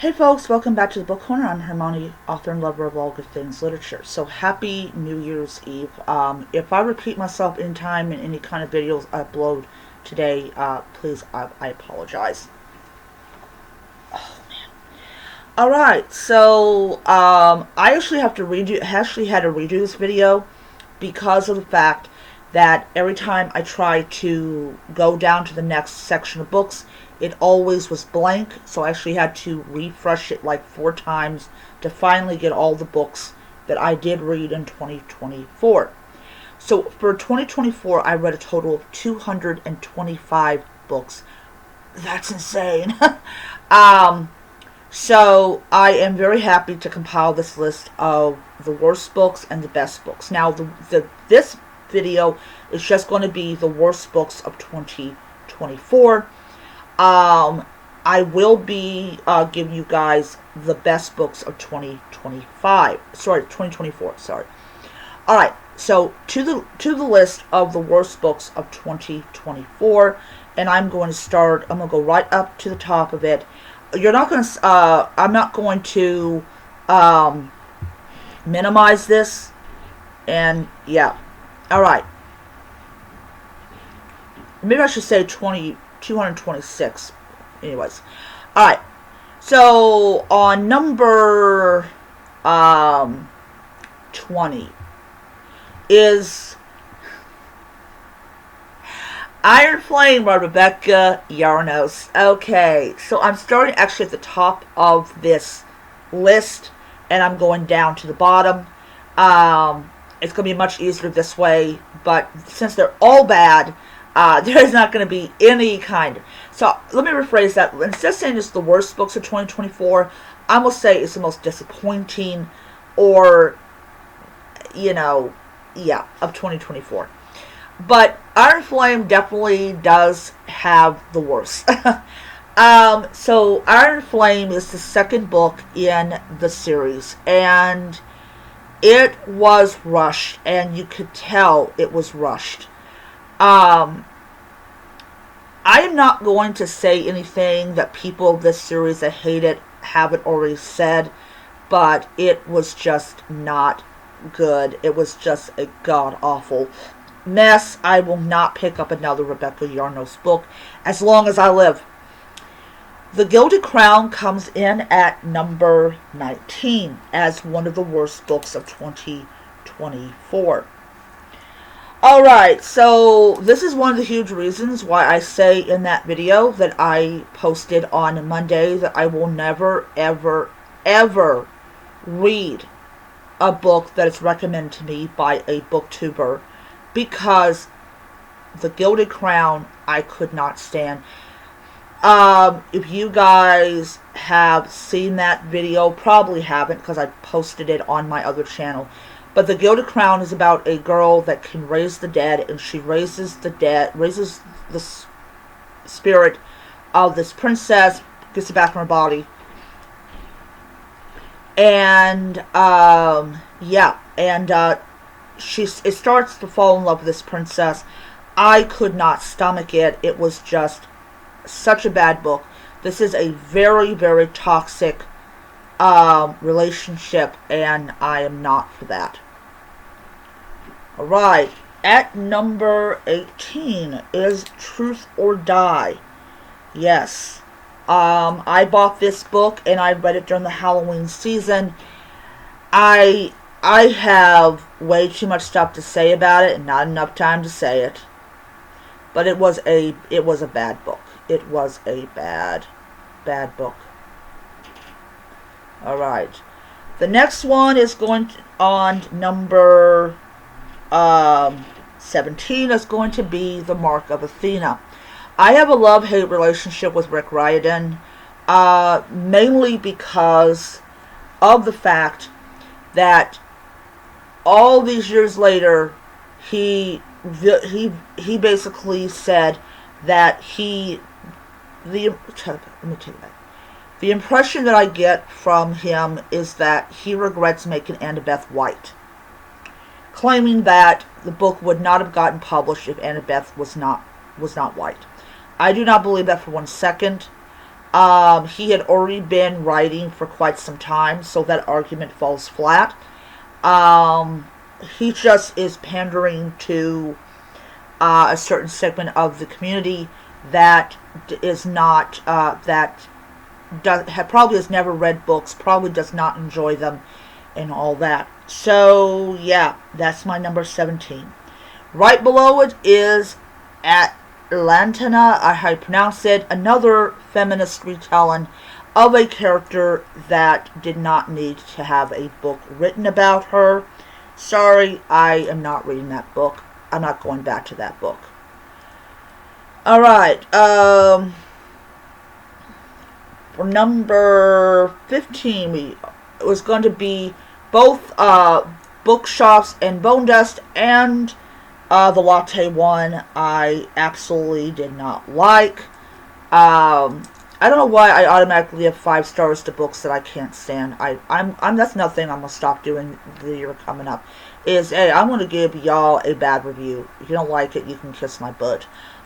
Hey folks, welcome back to the Book Corner. I'm Hermione, author and lover of all good things literature. So happy New Year's Eve. If I repeat myself in time in any kind of videos I upload today, please, I apologize. Alright, so I actually had to redo this video because of the fact that every time I try to go down to the next section of books, it always was blank, so I actually had to refresh it like 4 times to finally get all the books that I did read in 2024. So for 2024, I read a total of 225 books. That's insane. So I am very happy to compile this list of the worst books and the best books. Now, this video is just going to be the worst books of 2024. I will be giving you guys the best books of 2024. Sorry. All right. So to the list of the worst books of 2024, and I'm going to go right up to the top of it. You're not going to. I'm not going to minimize this, and yeah. All right. Maybe I should say 226. Anyways. Alright. So, on number 20 is Iron Flame by Rebecca Yarros. Okay, so I'm starting actually at the top of this list, and I'm going down to the bottom. It's going to be much easier this way, but since they're all bad, there's not going to be any kind. So let me rephrase that. Instead of saying it's the worst books of 2024, I'm going to say it's the most disappointing or, of 2024. But Iron Flame definitely does have the worst. So Iron Flame is the second book in the series, and it was rushed, and you could tell it was rushed. I am not going to say anything that people of this series that hate it haven't already said, but it was just not good. It was just a god-awful mess. I will not pick up another Rebecca Yarros book as long as I live. The Gilded Crown comes in at number 19 as one of the worst books of 2024. Alright, so this is one of the huge reasons why I say in that video that I posted on Monday that I will never, ever, ever read a book that is recommended to me by a booktuber, because The Gilded Crown I could not stand. If you guys have seen that video, probably haven't because I posted it on my other channel. But The Gilded Crown is about a girl that can raise the dead, and she raises the spirit of this princess, gets it back from her body. And, it starts to fall in love with this princess. I could not stomach it. It was just such a bad book. This is a very, very toxic relationship, and I am not for that. Alright, at number 18 is Truth or Die. Yes, I bought this book and I read it during the Halloween season. I have way too much stuff to say about it and not enough time to say it. But it was a bad book. It was a bad book. Alright. The next one is going to, on number 17 is going to be The Mark of Athena. I have a love-hate relationship with Rick Riordan, mainly because of the fact that all these years later, he basically said that the impression that I get from him is that he regrets making Annabeth white, claiming that the book would not have gotten published if Annabeth was not white. I do not believe that for 1 second. He had already been writing for quite some time, so that argument falls flat. He just is pandering to a certain segment of the community that is not probably has never read books, probably does not enjoy them, and all that. So yeah, that's my number 17. Right below it is Atlantana, I pronounce it, another feminist retelling of a character that did not need to have a book written about her. Sorry, I am not reading that book. I'm not going back to that book. Alright, for number 15, it was going to be both Bookshops and Bone Dust, and the Latte one I absolutely did not like. I don't know why I automatically have 5 stars to books that I can't stand. I'm that's another thing I'm gonna stop doing the year coming up. Is hey, I'm gonna give y'all a bad review. If you don't like it, you can kiss my butt.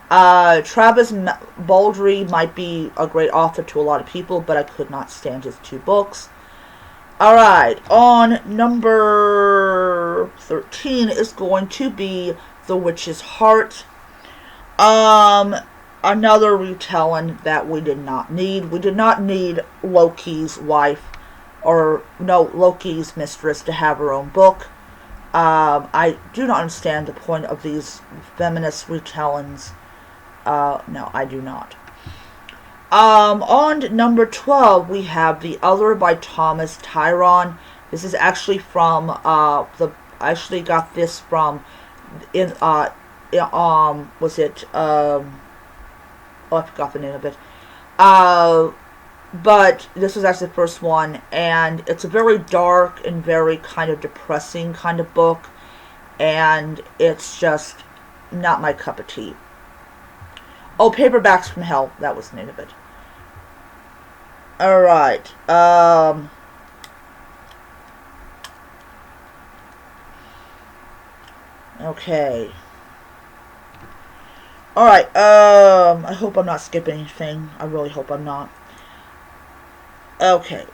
Travis Baldree might be a great author to a lot of people, but I could not stand his 2 books. Alright, on number 13 is going to be The Witch's Heart. Another retelling that we did not need. We did not need Loki's wife, or no, Loki's mistress to have her own book. I do not understand the point of these feminist retellings. No, I do not. On number 12, we have The Other by Thomas Tyron. This is actually from, I actually got this from, was it, I forgot the name of it. But this was actually the first one, and it's a very dark and very kind of depressing kind of book, and it's just not my cup of tea. Oh, Paperbacks from Hell, that was the name of it. Alright, okay. Alright, I hope I'm not skipping anything. I really hope I'm not. Okay,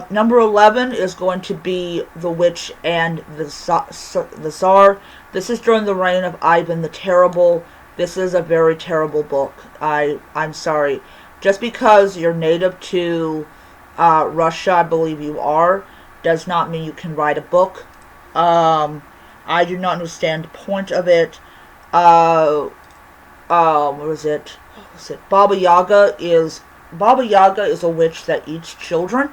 number 11 is going to be The Witch and the Tsar. This is during the reign of Ivan the Terrible. This is a very terrible book. I'm sorry. Just because you're native to Russia, I believe you are, does not mean you can write a book. I do not understand the point of it. What was it? Baba Yaga is a witch that eats children.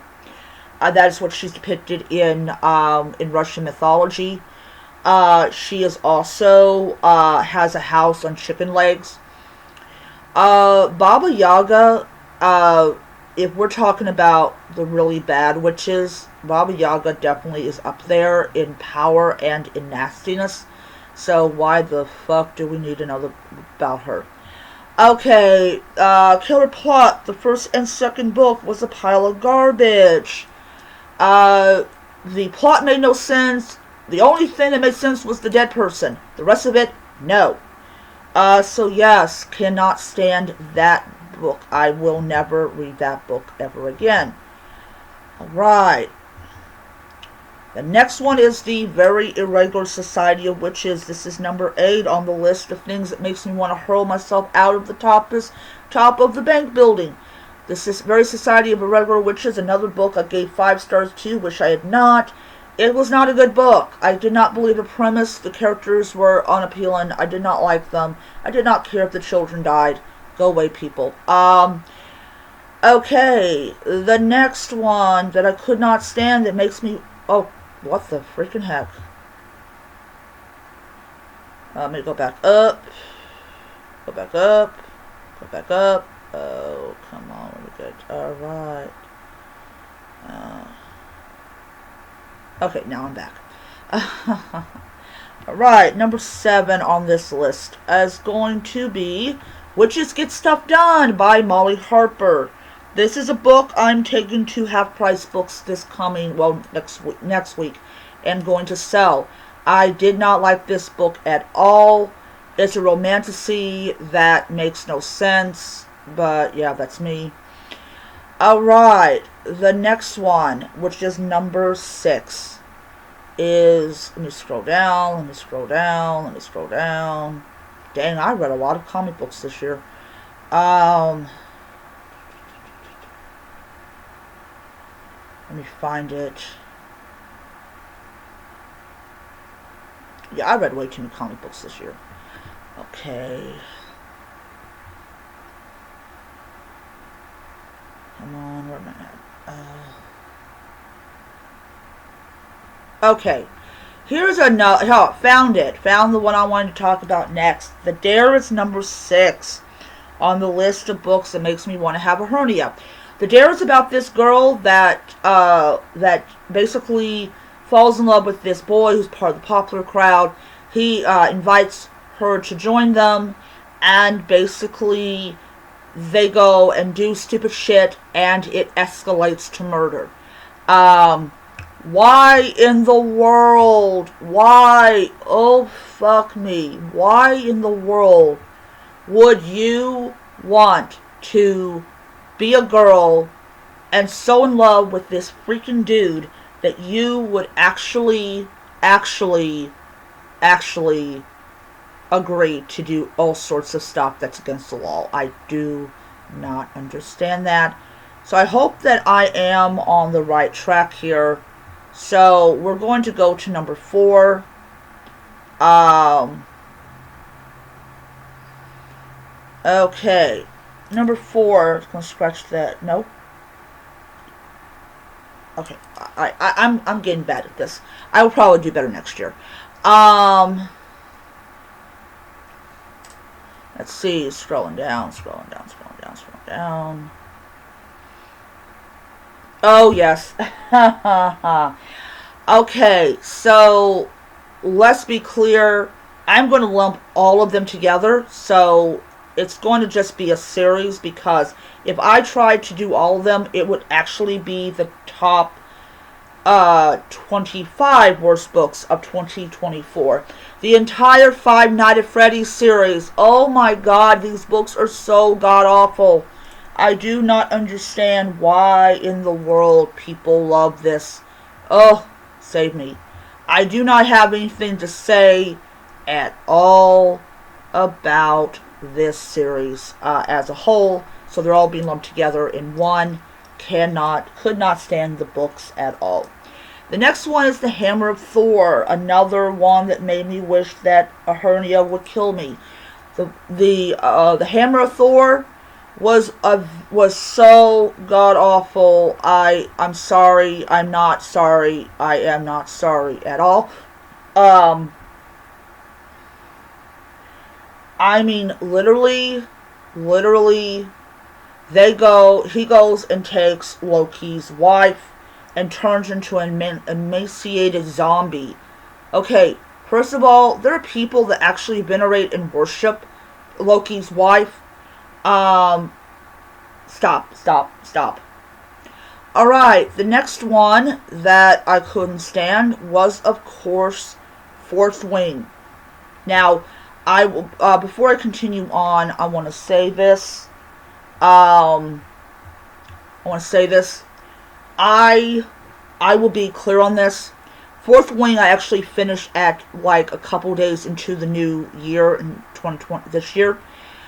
That is what she's depicted in Russian mythology. She is also has a house on chicken legs. Baba Yaga, if we're talking about the really bad witches, Baba Yaga definitely is up there in power and in nastiness. So why the fuck do we need to know about her? Okay, Killer Plot, the first and second book was a pile of garbage. The plot made no sense. The only thing that made sense was the dead person. The rest of it, no. So yes, cannot stand that book. I will never read that book ever again. Alright. The next one is The Very Irregular Society of Witches. This is number 8 on the list of things that makes me want to hurl myself out of the top of the bank building. This is Very Society of Irregular Witches, another book I gave 5 stars to, wish I had not. It was not a good book. I did not believe the premise. The characters were unappealing. I did not like them. I did not care if the children died. Go away, people. Okay. The next one that I could not stand that makes me... Oh, what the freaking heck? Let me go back up. Go back up. Go back up. Oh, come on. We're good. Alright. Okay, now I'm back. Alright, number 7 on this list is going to be Witches Get Stuff Done by Molly Harper. This is a book I'm taking to Half Price Books this coming, well, next week, and going to sell. I did not like this book at all. It's a romantasy that makes no sense, but yeah, that's me. Alright, the next one, which is number 6, is, let me scroll down, let me scroll down, let me scroll down. Dang, I read a lot of comic books this year. Let me find it. Yeah, I read way too many comic books this year. Okay. Come on, where am I at? Okay. Here's another. Oh, found it. Found the one I wanted to talk about next. The Dare is number 6 on the list of books that makes me want to have a hernia. The Dare is about this girl that basically falls in love with this boy who's part of the popular crowd. He invites her to join them, and basically they go and do stupid shit, and it escalates to murder. Why in the world? Why? Oh, fuck me. Why in the world would you want to be a girl and so in love with this freaking dude that you would actually agree to do all sorts of stuff that's against the law? I do not understand that. So I hope that I am on the right track here. So we're going to go to number 4. Okay. Number 4. I'm going to scratch that. Nope. Okay. I'm getting bad at this. I will probably do better next year. Let's see. Scrolling down. Oh, yes. Okay, so let's be clear. I'm going to lump all of them together, so it's going to just be a series, because if I tried to do all of them, it would actually be the top 25 worst books of 2024. The entire Five Nights at Freddy's series. Oh my god, these books are so god-awful. I do not understand why in the world people love this. Oh, save me. I do not have anything to say at all about this series as a whole. So they're all being lumped together in one. Could not stand the books at all. The next one is The Hammer of Thor. Another one that made me wish that a hernia would kill me. The Hammer of Thor was so god awful. I'm sorry. I'm not sorry. I am not sorry at all. I mean, literally, he goes and takes Loki's wife and turns into an emaciated zombie. Okay, first of all, there are people that actually venerate and worship Loki's wife. Stop. Alright, the next one that I couldn't stand was, of course, Fourth Wing. Now, I will, before I continue on, I want to say this. I will be clear on this. Fourth Wing I actually finished at like a couple days into the new year in 2020, this year.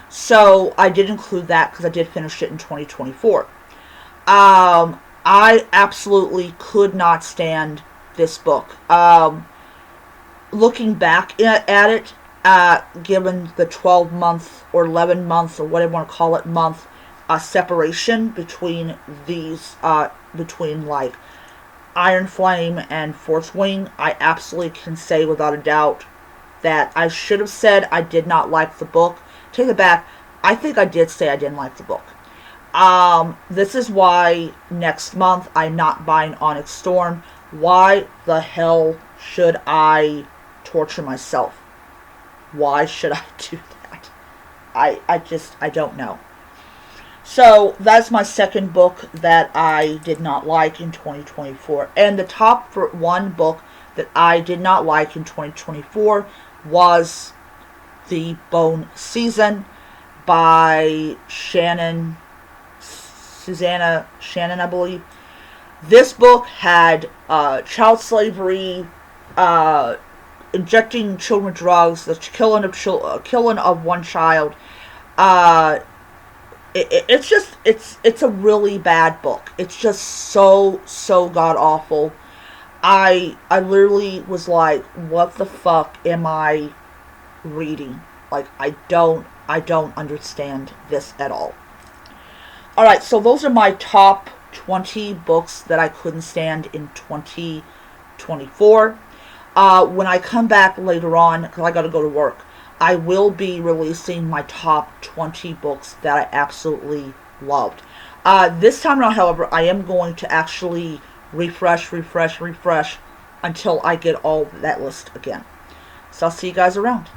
So I did include that because I did finish it in 2024. I absolutely could not stand this book. Looking back at it, given the 12-month or 11-month or whatever you want to call it month separation between these, between like Iron Flame and Fourth Wing, I absolutely can say without a doubt that I should have said I did not like the book. Take it back. I think I did say I didn't like the book. This is why next month I'm not buying Onyx Storm. Why the hell should I torture myself? Why should I do that? I don't know. So, that's my second book that I did not like in 2024. And the top one book that I did not like in 2024 was The Bone Season by Shannon Susanna Shannon, I believe. This book had child slavery, injecting children with drugs, the killing of one child. Uh, it's a really bad book. It's just so god awful. I literally was like, what the fuck am I reading? Like, I don't understand this at all. Alright, so those are my top 20 books that I couldn't stand in 2024. When I come back later on, because I gotta go to work, I will be releasing my top 20 books that I absolutely loved. This time around, however, I am going to actually refresh until I get all that list again. So I'll see you guys around.